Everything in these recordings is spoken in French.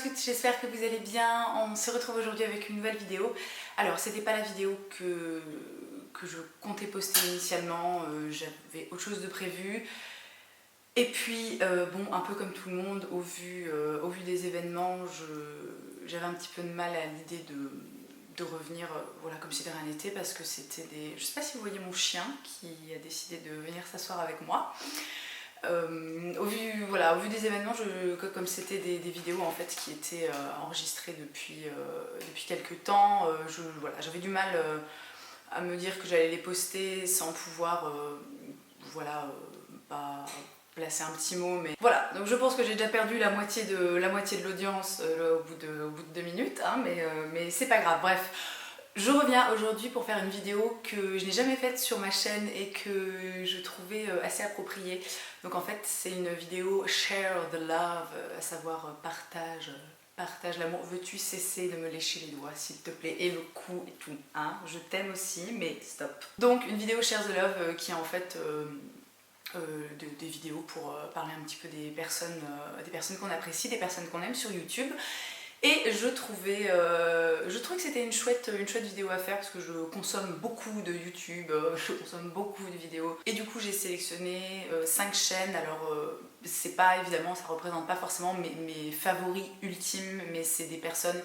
toutes, j'espère que vous allez bien. On se retrouve aujourd'hui avec une nouvelle vidéo. Alors c'était pas la vidéo que je comptais poster initialement, j'avais autre chose de prévu. Et puis bon, un peu comme tout le monde, au vu des événements, j'avais un petit peu de mal à l'idée de revenir voilà, comme si de rien n'était, parce que c'était des... Je sais pas si vous voyez mon chien qui a décidé de venir s'asseoir avec moi. Au vu des événements, comme c'était des vidéos en fait qui étaient enregistrées depuis quelques temps, voilà, j'avais du mal à me dire que j'allais les poster sans pouvoir pas placer un petit mot, mais voilà. Donc je pense que j'ai déjà perdu la moitié de l'audience au bout de 2 minutes, hein, mais c'est pas grave. Bref. Je reviens aujourd'hui pour faire une vidéo que je n'ai jamais faite sur ma chaîne et que je trouvais assez appropriée. Donc en fait c'est une vidéo Share the Love, à savoir partage l'amour. Veux-tu cesser de me lécher les doigts s'il te plaît, et le cou et tout, hein? Je t'aime aussi mais stop. Donc une vidéo Share the Love qui est en fait des vidéos pour parler un petit peu des personnes qu'on apprécie, des personnes qu'on aime sur YouTube. Et je trouvais que c'était une chouette vidéo à faire parce que je consomme beaucoup de YouTube, je consomme beaucoup de vidéos. Et du coup j'ai sélectionné 5 chaînes. Alors c'est pas évidemment, ça représente pas forcément mes favoris ultimes, mais c'est des personnes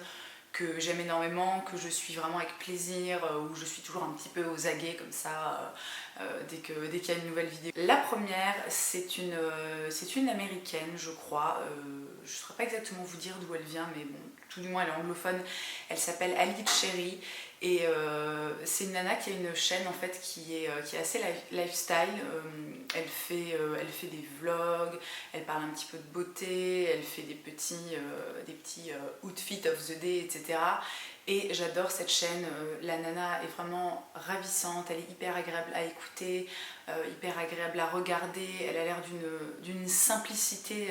que j'aime énormément, que je suis vraiment avec plaisir, où je suis toujours un petit peu aux aguets comme ça dès qu'il y a une nouvelle vidéo. La première, c'est une américaine, je crois. Je ne saurais pas exactement vous dire d'où elle vient, mais bon, tout du moins elle est anglophone. Elle s'appelle Ali Cherry et c'est une nana qui a une chaîne en fait qui est assez lifestyle. Elle fait des vlogs, elle parle un petit peu de beauté, elle fait des petits outfits of the day, etc. Et j'adore cette chaîne, la nana est vraiment ravissante, elle est hyper agréable à écouter, hyper agréable à regarder, elle a l'air d'une simplicité,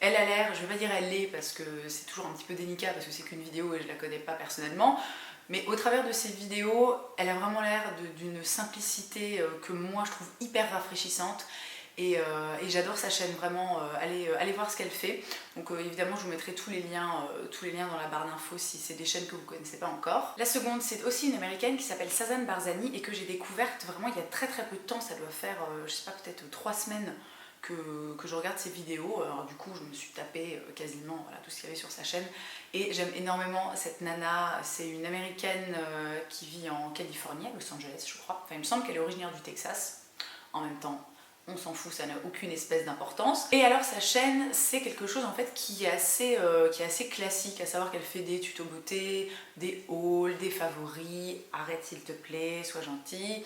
elle a l'air, je vais pas dire elle est parce que c'est toujours un petit peu délicat parce que c'est qu'une vidéo et je la connais pas personnellement, mais au travers de ces vidéos, elle a vraiment l'air d'une simplicité que moi je trouve hyper rafraîchissante. Et j'adore sa chaîne, vraiment, allez voir ce qu'elle fait. Donc évidemment je vous mettrai tous les liens dans la barre d'infos si c'est des chaînes que vous ne connaissez pas encore. La seconde, c'est aussi une américaine qui s'appelle Sazan Barzani et que j'ai découverte vraiment il y a très peu de temps. Ça doit faire, je sais pas, peut-être 3 semaines que je regarde ses vidéos. Alors du coup je me suis tapé quasiment voilà, tout ce qu'il y avait sur sa chaîne et j'aime énormément cette nana. C'est une américaine qui vit en Californie, à Los Angeles je crois. Enfin il me semble qu'elle est originaire du Texas. En même temps on s'en fout, ça n'a aucune espèce d'importance. Et alors sa chaîne, c'est quelque chose en fait qui est assez classique, à savoir qu'elle fait des tutos beauté, des hauls, des favoris, arrête s'il te plaît, sois gentil.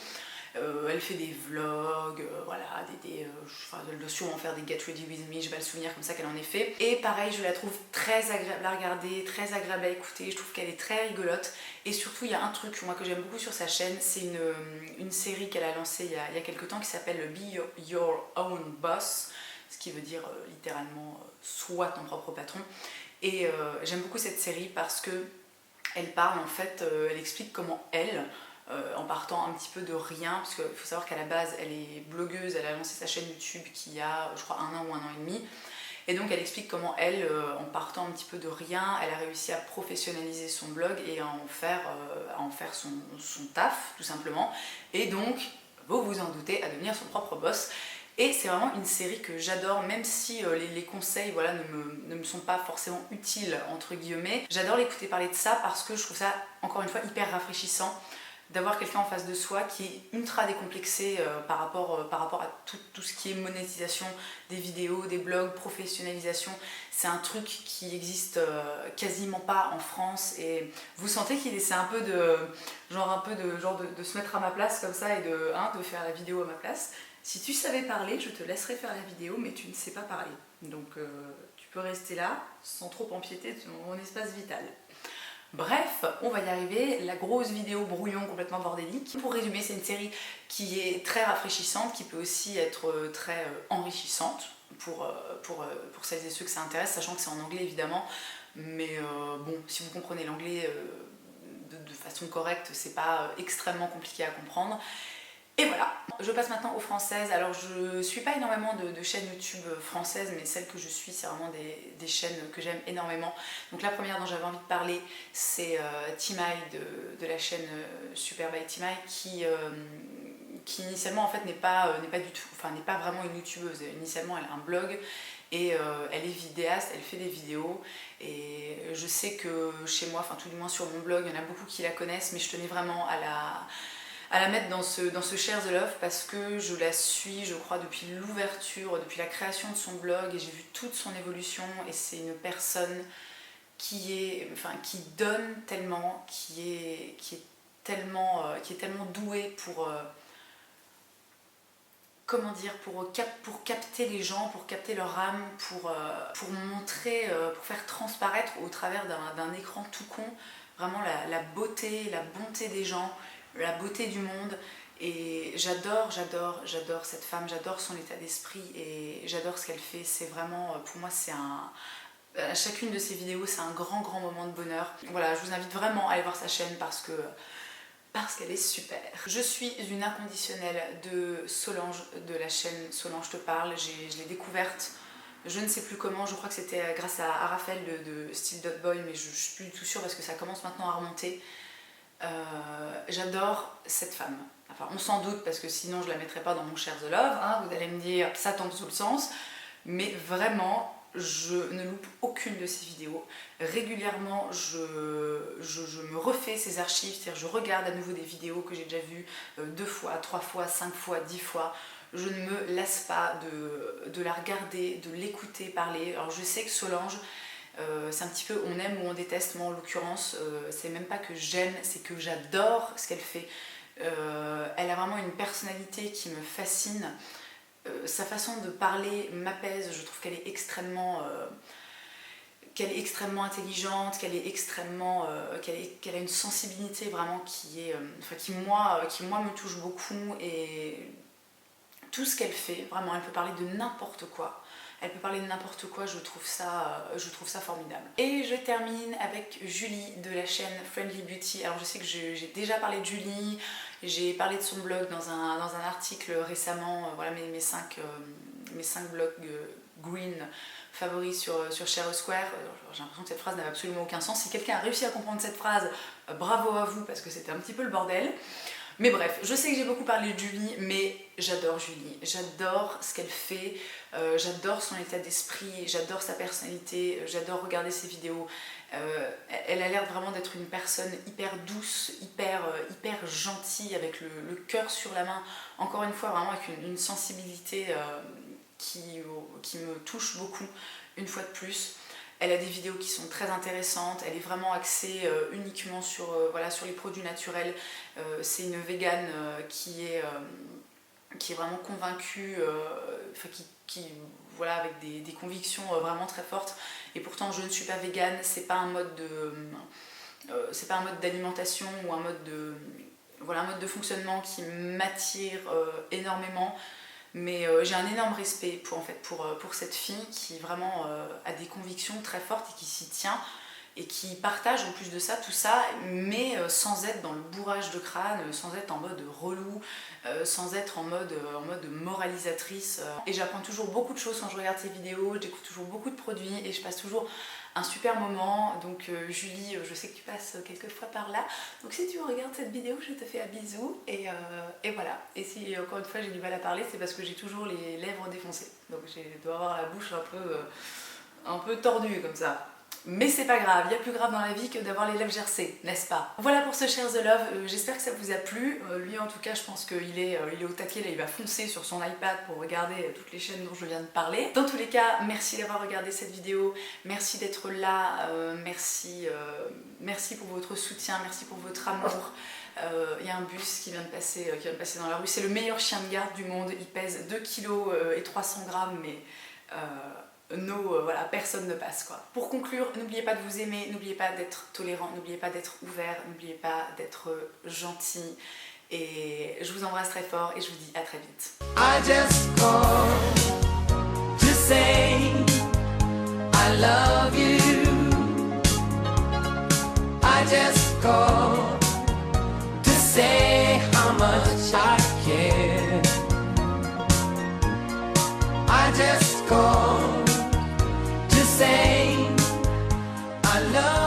Elle fait des vlogs, voilà, elle doit sûrement faire des Get Ready With Me, j'ai pas le souvenir comme ça qu'elle en ait fait. Et pareil, je la trouve très agréable à regarder, très agréable à écouter, je trouve qu'elle est très rigolote. Et surtout, il y a un truc moi que j'aime beaucoup sur sa chaîne, c'est une série qu'elle a lancée il y a quelques temps qui s'appelle Be Your Own Boss, ce qui veut dire littéralement sois ton propre patron. Et j'aime beaucoup cette série parce que elle parle en fait, elle explique comment elle, en partant un petit peu de rien, parce qu'il faut savoir qu'à la base elle est blogueuse, elle a lancé sa chaîne YouTube qui a je crois 1 an ou 1 an et demi, et donc elle explique comment elle, en partant un petit peu de rien, elle a réussi à professionnaliser son blog et à en faire son taf tout simplement, et donc vous vous en doutez, à devenir son propre boss. Et c'est vraiment une série que j'adore, même si les conseils voilà, ne me sont pas forcément utiles entre guillemets. J'adore l'écouter parler de ça parce que je trouve ça encore une fois hyper rafraîchissant d'avoir quelqu'un en face de soi qui est ultra décomplexé par rapport à tout ce qui est monétisation des vidéos, des blogs, professionnalisation. C'est un truc qui existe quasiment pas en France et vous sentez qu'il essaie un peu de se mettre à ma place comme ça et de faire la vidéo à ma place. Si tu savais parler, je te laisserais faire la vidéo, mais tu ne sais pas parler. Donc tu peux rester là sans trop empiéter sur mon espace vital. Bref, on va y arriver, la grosse vidéo brouillon complètement bordélique. Pour résumer, c'est une série qui est très rafraîchissante, qui peut aussi être très enrichissante pour celles et ceux que ça intéresse, sachant que c'est en anglais évidemment, mais bon, si vous comprenez l'anglais de façon correcte, c'est pas extrêmement compliqué à comprendre. Et voilà, je passe maintenant aux françaises. Alors je suis pas énormément de chaînes YouTube françaises, mais celles que je suis, c'est vraiment des chaînes que j'aime énormément. Donc la première dont j'avais envie de parler, c'est Timay de la chaîne Super by Timay qui initialement en fait n'est pas du tout, enfin n'est pas vraiment une youtubeuse. Initialement elle a un blog et elle est vidéaste, elle fait des vidéos et je sais que chez moi, enfin tout du moins sur mon blog, il y en a beaucoup qui la connaissent, mais je tenais vraiment à la mettre dans ce Share the Love parce que je la suis, je crois, depuis l'ouverture, depuis la création de son blog et j'ai vu toute son évolution et c'est une personne qui donne tellement, qui est tellement douée pour comment dire, pour capter les gens, pour capter leur âme, pour montrer, pour faire transparaître au travers d'un écran tout con vraiment la beauté, la bonté des gens, la beauté du monde. Et j'adore cette femme, j'adore son état d'esprit et j'adore ce qu'elle fait. C'est vraiment, pour moi, c'est à chacune de ses vidéos, c'est un grand moment de bonheur. Voilà, je vous invite vraiment à aller voir sa chaîne parce qu'elle est super. Je suis une inconditionnelle de Solange, de la chaîne Solange te parle. Je l'ai découverte, je ne sais plus comment, je crois que c'était grâce à Raphaël de Still Dot Boy, mais je ne suis plus du tout sûre parce que ça commence maintenant à remonter. J'adore cette femme. Enfin, on s'en doute parce que sinon je la mettrais pas dans mon Share the Love, hein. Vous allez me dire, ça tombe sous le sens, mais vraiment, je ne loupe aucune de ses vidéos. Régulièrement, je me refais ses archives, c'est-à-dire je regarde à nouveau des vidéos que j'ai déjà vues 2 fois, 3 fois, 5 fois, 10 fois. Je ne me lasse pas de la regarder, de l'écouter parler. Alors je sais que Solange, c'est un petit peu on aime ou on déteste. Moi en l'occurrence, c'est même pas que j'aime, c'est que j'adore ce qu'elle fait. Elle a vraiment une personnalité qui me fascine. Sa façon de parler m'apaise, je trouve qu'elle est extrêmement intelligente, qu'elle a une sensibilité vraiment qui moi me touche beaucoup et tout ce qu'elle fait, vraiment elle peut parler de n'importe quoi. Elle peut parler de n'importe quoi, je trouve ça formidable. Et je termine avec Julie de la chaîne Friendly Beauty. Alors je sais que j'ai déjà parlé de Julie, j'ai parlé de son blog dans un article récemment, voilà mes 5 blogs green favoris sur Share Square. J'ai l'impression que cette phrase n'avait absolument aucun sens. Si quelqu'un a réussi à comprendre cette phrase, bravo à vous parce que c'était un petit peu le bordel. Mais bref, je sais que j'ai beaucoup parlé de Julie, mais j'adore Julie, j'adore ce qu'elle fait, j'adore son état d'esprit, j'adore sa personnalité, j'adore regarder ses vidéos. Elle a l'air vraiment d'être une personne hyper douce, hyper gentille, avec le cœur sur la main, encore une fois vraiment avec une sensibilité qui me touche beaucoup, une fois de plus. Elle a des vidéos qui sont très intéressantes, elle est vraiment axée uniquement sur les produits naturels. C'est une végane qui est vraiment convaincue, avec des convictions vraiment très fortes. Et pourtant je ne suis pas végane, c'est pas un mode d'alimentation ou un mode de fonctionnement qui m'attire énormément. Mais j'ai un énorme respect pour cette fille qui vraiment a des convictions très fortes et qui s'y tient et qui partage en plus de ça tout ça, mais sans être dans le bourrage de crâne, sans être en mode relou, sans être en mode moralisatrice. Et j'apprends toujours beaucoup de choses quand je regarde ses vidéos, je découvre toujours beaucoup de produits et je passe toujours un super moment. Donc Julie, je sais que tu passes quelques fois par là, donc si tu regardes cette vidéo, je te fais un bisou et voilà. Et si encore une fois j'ai du mal à parler, c'est parce que j'ai toujours les lèvres défoncées, donc je dois avoir la bouche un peu tordue comme ça. Mais c'est pas grave, il y a plus grave dans la vie que d'avoir les lèvres gercées, n'est-ce pas? Voilà pour ce Share the Love, j'espère que ça vous a plu. Lui en tout cas je pense qu'il est au taquet, là il va foncer sur son iPad pour regarder toutes les chaînes dont je viens de parler. Dans tous les cas, merci d'avoir regardé cette vidéo, merci d'être là, merci pour votre soutien, merci pour votre amour. Il y a un bus qui vient de passer dans la rue, c'est le meilleur chien de garde du monde, il pèse 2 kg et 300 grammes, mais personne ne passe quoi. Pour conclure, n'oubliez pas de vous aimer, n'oubliez pas d'être tolérant, n'oubliez pas d'être ouvert, n'oubliez pas d'être gentil et je vous embrasse très fort et je vous dis à très vite. I just called to say I love you. I just called to say how much I care. Francisco to say I love